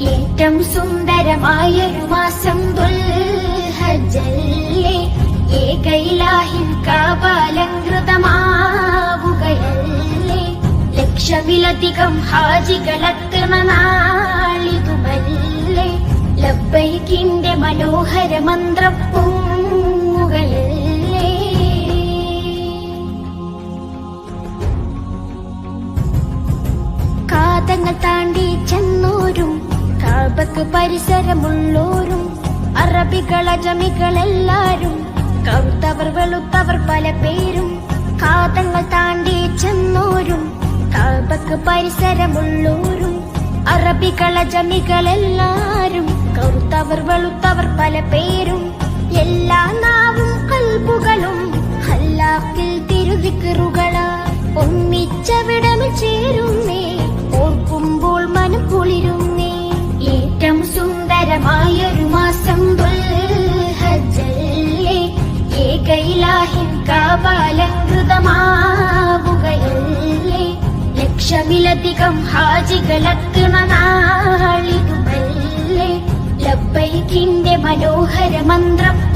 ഏറ്റവും സുന്ദരമായൊരു മാസം ദുൽഹജ്ജല്ലേ, ഏകയിലാഹിൻ കാപാലങ്കൃതമാവുകയല്ലേ, ലക്ഷമിലധികം ഹാജികളെത്തുന്ന നാളിതുമല്ലേ, ലബ്ബൈക്കിന്റെ മനോഹര മന്ത്രം പൊങ്ങുകയല്ലേ. കാതങ്ങൾ താണ്ടി ചെന്നോരും കാബക്ക് പരിസരമുള്ളോരും അറബികൾ അജമികളെല്ലാരും കറുത്തവർ വെളുത്തവർ പല പേരും. കാതങ്ങൾ താണ്ടി ചെന്നോരും കാബക്ക് പരിസരമുള്ളോരും അറബികൾ അജമികളെല്ലാരും കറുത്തവർ വെളുത്തവർ പല പേരും. എല്ലാ നാവും കൽബുകളും ഹല്ലാക്കിൽ തിരുദിക്റുകളാ ഒന്നിച്ചവിടമിൽ ചേരുന്നേ, ഓർക്കുമ്പോൾ മനം കുളിരുന്നേ. ഏറ്റവും സുന്ദരമായൊരു മാസം ദുൽഹജ്ജല്ലേ, ഏകയിലാഹിൻ കാപാലങ്കൃതമാവുകയല്ലേ, ലക്ഷമിലധികം ഹാജികളെത്തുന്ന നാളിതുമല്ലേ, ലബ്ബൈക്കിന്റെ മനോഹര മന്ത്രം